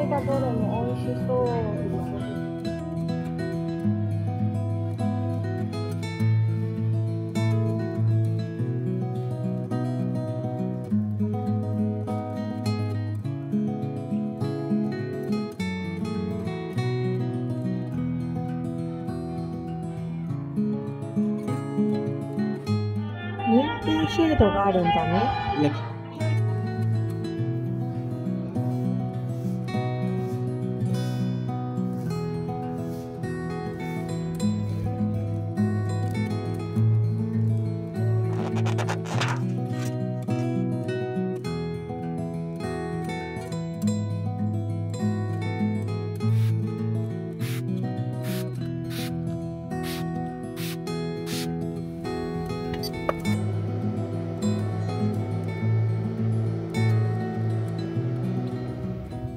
がどれも美味しそう。認定シードがあるんだね。ね。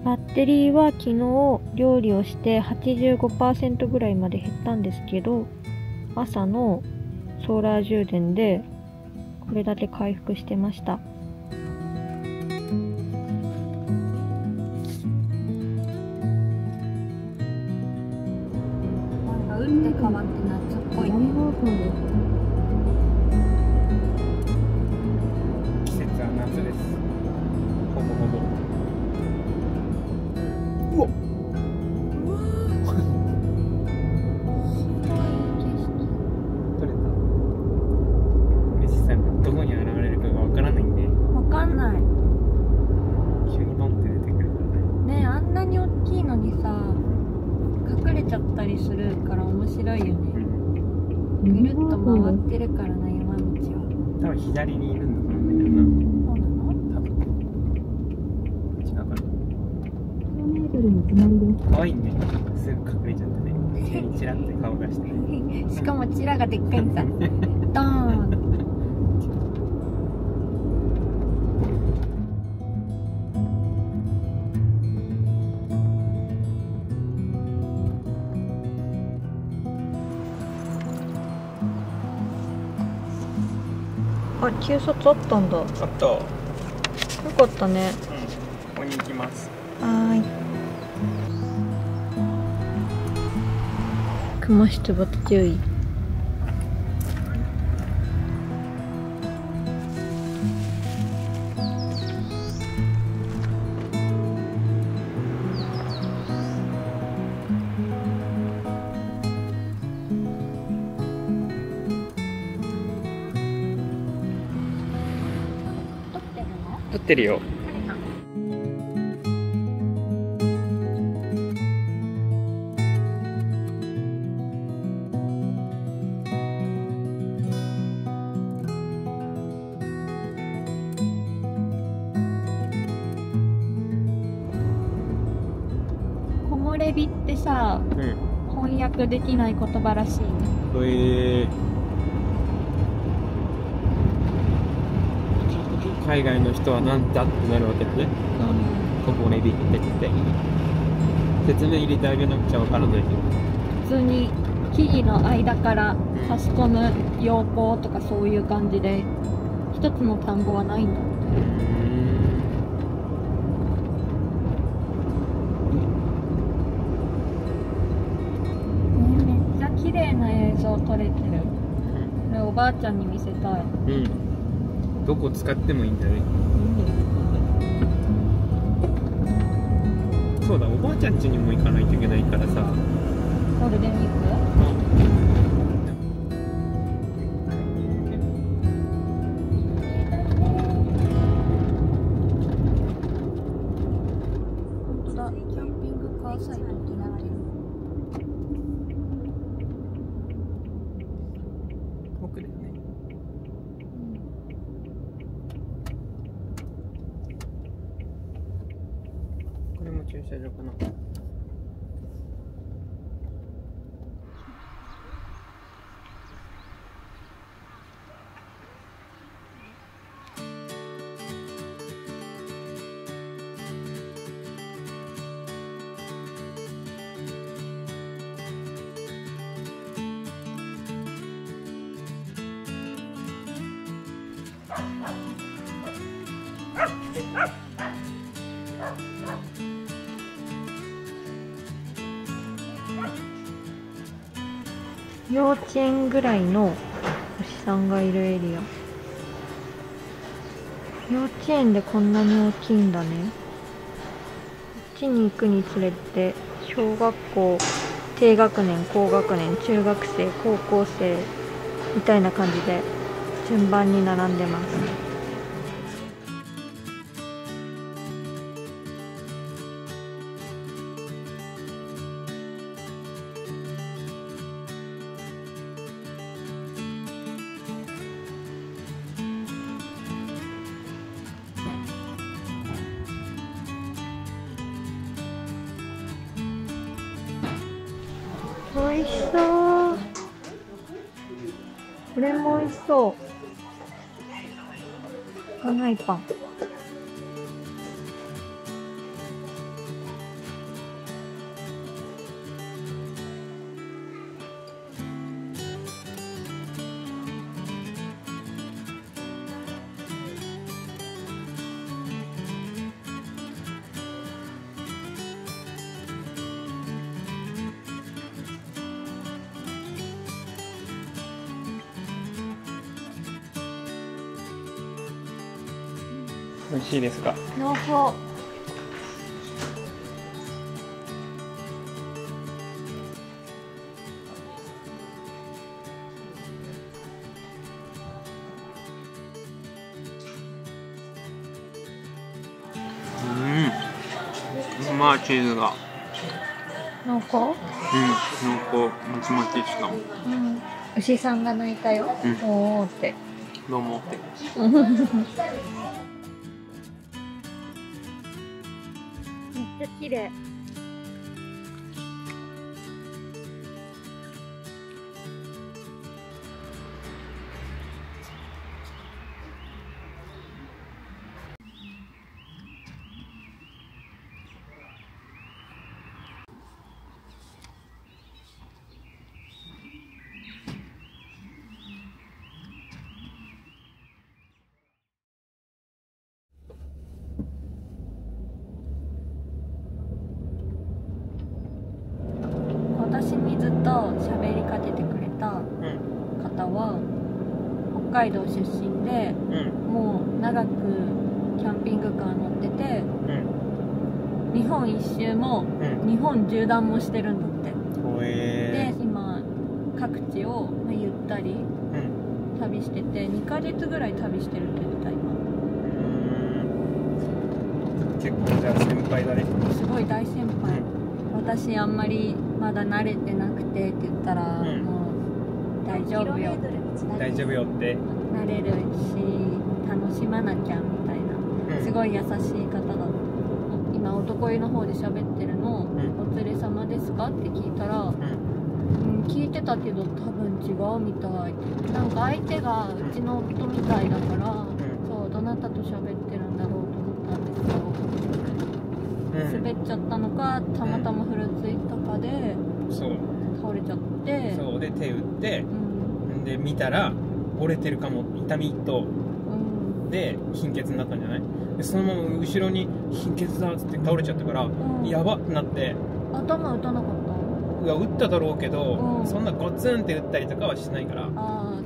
バッテリーは昨日料理をして 85% ぐらいまで減ったんですけど、朝のソーラー充電でこれだけ回復してました。なんか打って変わって夏っぽいね。季節は夏です。ほぼほぼ。うわっ。取れた。実際どこに現れるかがわからないんで。わかんない。急にボンって出てくるからね。ねえ、あんなに大きいのにさ、隠れちゃったりするから面白いよね。ぐるっと回ってるからな、山道は。多分左にいるんだと思うんだけどな。そうなの？多分。違うかな。10m可愛いね。すぐ隠れちゃってね。急にチラって顔出してね。しかもチラがでっかいんさ。ドーン。あ、急卒あったんだ。ちょっと。よかったね。ここに行きます。はーい。雲出没注意。撮ってるよ。木漏れ日ってさ、翻訳できない言葉らしいね。海外の人はなんだってなるわけだね。ここねビってって説明入れてあげなくちゃわからないけど、普通に木々の間から差し込む陽光とかそういう感じで一つの単語はないんだって。めっちゃ綺麗な映像撮れてる。これおばあちゃんに見せたい。どこ使ってもいいんだね。そうだ、おばあちゃん家にも行かないといけないからさ。ゴールデンウィーク？本当だ、キャンピングカーサイトってなってる。奥だよね。これも駐車場かな。幼稚園ぐらいの牛さんがいるエリア。幼稚園でこんなに大きいんだね。こっちに行くにつれて小学校、低学年、高学年、中学生、高校生みたいな感じで順番に並んでます。美味しそう。これも美味しそう。長いパン。美味しいですか？濃厚。うまい、チーズが。濃厚？濃厚、もちもちしかも。牛さんが鳴いたよ。おーって。どうもって。めっちゃ綺麗。私にずっと喋りかけてくれた方は北海道出身で、もう長くキャンピングカー乗ってて、日本一周も、日本縦断もしてるんだって。で今各地を、ゆったり旅してて、2ヶ月ぐらい旅してるって言ってた今。結構じゃあ先輩だね。すごい大先輩。私あんまりまだ慣れてなくてって言ったら、もう大丈夫よ、大丈夫よって慣れるし楽しまなきゃみたいな、すごい優しい方だった。今男湯の方で喋ってるの、お連れ様ですかって聞いたら、聞いてたけど多分違うみたい。なんか相手がうちの夫みたいだから、そうどなたと喋ってるんだろうと思ったんですよ。滑っちゃったのか、たまたまふらついたかで倒れちゃって、そうで手打って、で見たら折れてるかも、痛みと、で貧血になったんじゃない？でそのまま後ろに貧血だっつって倒れちゃったから、やばってなって。頭打たなかった？いや打っただろうけど、そんなゴツンって打ったりとかはしないから。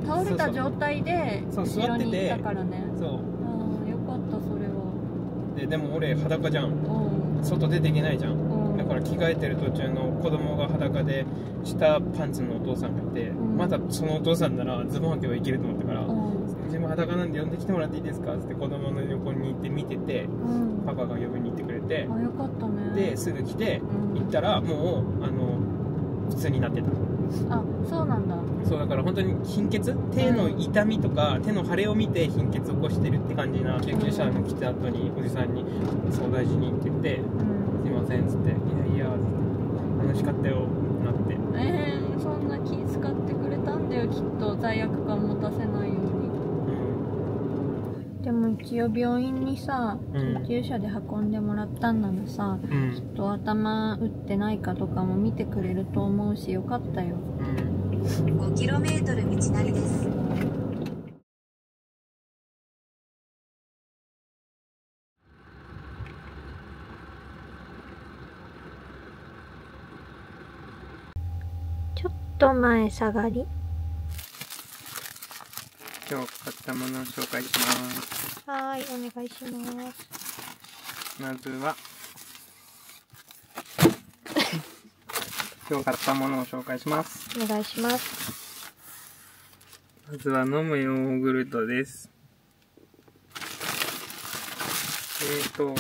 倒れた状態で後ろにいたからね。そうよかったそれは。でも俺裸じゃん、外出ていけないじゃん、だから着替えてる途中の子供が裸で下パンツのお父さんがいて、まだそのお父さんならズボン履けばいけると思ったから、自分裸なんで呼んできてもらっていいですかって子供の横に行って見てて、パパが呼びに行ってくれて、よかったね。ですぐ来て、行ったらもう普通になってた。そうなんだ。そうだから本当に貧血、手の痛みとか手の腫れを見て貧血を起こしてるって感じな。救急車が来た後におじさんに「そう大事に」って言って「すいません」っつって「いやいや」っつって「楽しかったよ」ってなって。そんな気使ってくれたんだよ、きっと。罪悪感持たせないように。でも一応病院にさ、救急車で運んでもらったんならさ、きっと頭打ってないかとかも見てくれると思うし、よかったよ。5km 道なりです。ちょっと前下がり。今日買ったものを紹介します。はい、お願いします。まずは今日買ったものを紹介します。お願いします。まずは飲むヨーグルトです。冷凍の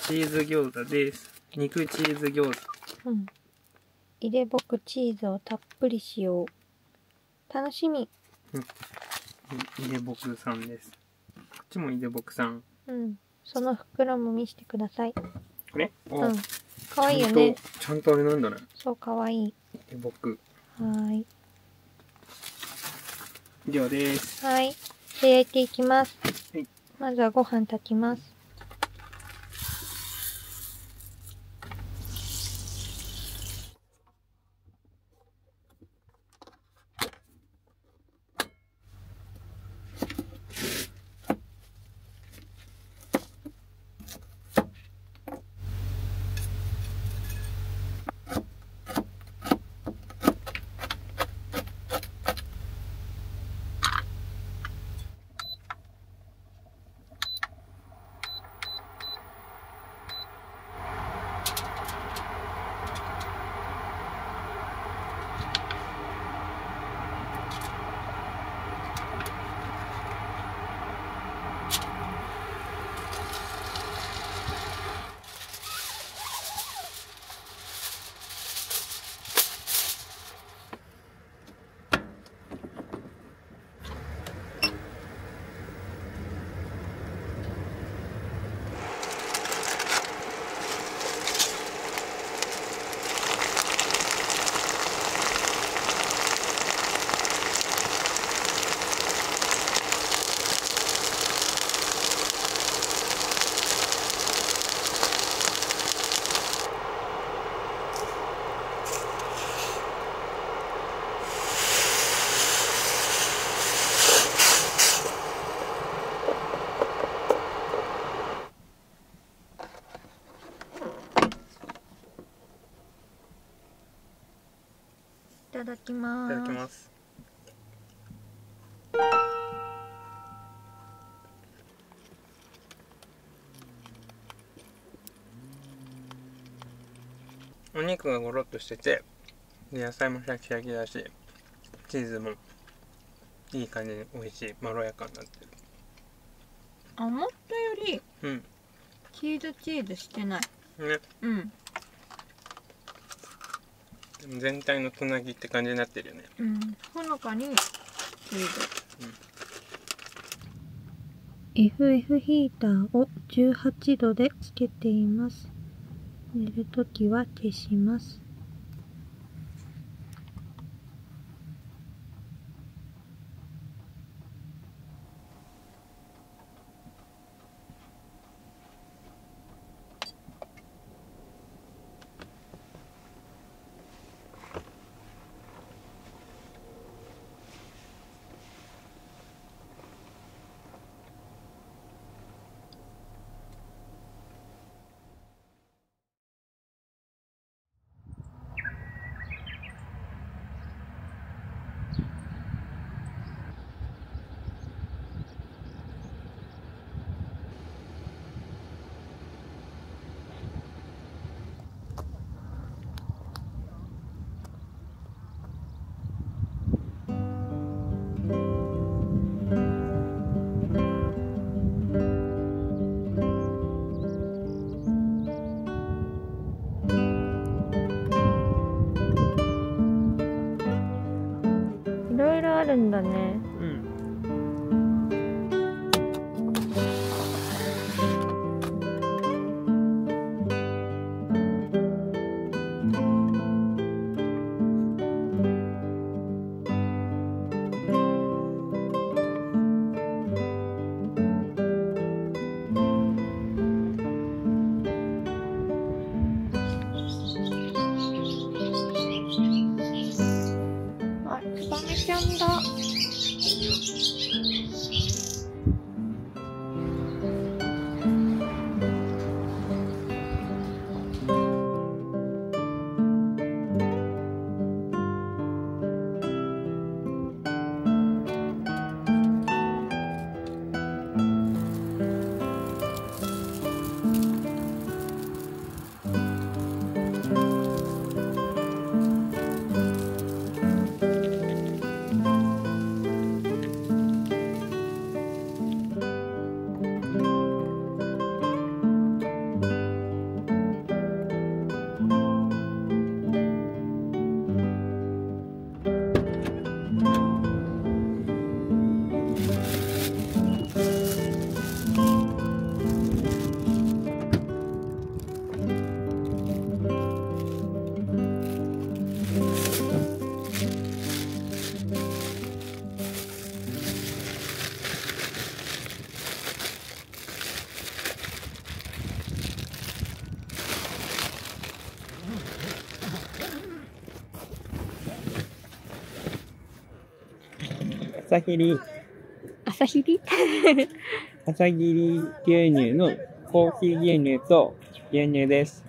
チーズ餃子です。肉チーズ餃子。うん。入れぼくチーズをたっぷり使用。楽しみ。入れぼくさんです。こっちも入れぼくさん。うん。その袋も見せてください。これ？うん。かわいいよね。ちゃんとあれなんだね。そう、かわいい。入れぼく。はーい。以上です。はい。で、焼いていきます。はい。まずはご飯炊きます。いただきます。いただきます。お肉がゴロッとしてて、で野菜もシャキシャキだし、チーズもいい感じに美味しい、まろやかになってる。思ったより、うん。チーズしてない。ね。うん。全体のつなぎって感じになってるよね。うん。ほのかにチーズ。FF ヒーターを18度でつけています。寝るときは消します。いろいろあるんだね。うん。あ、ツバメちゃんだ。朝霧朝日々朝霧牛乳のコーヒー牛乳と牛乳です。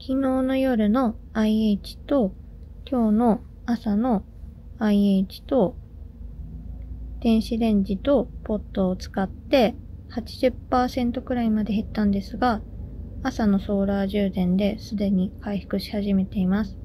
昨日の夜の IH と今日の朝の IH と電子レンジとポットを使って 80% くらいまで減ったんですが、朝のソーラー充電ですでに回復し始めています。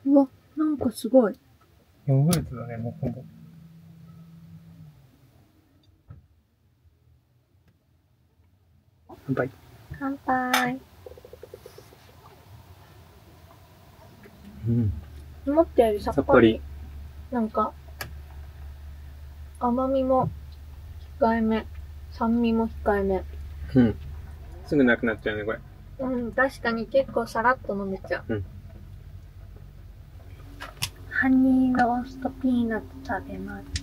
うわ、なんかすごい。ヨーグルトだね、もうほぼ。乾杯。乾杯。うん。思ったよりさっぱり。なんか、甘みも控えめ。酸味も控えめ。うん。すぐなくなっちゃうね、これ。うん、確かに結構さらっと飲めちゃう。うん。ハニーローストピーナッツ食べます。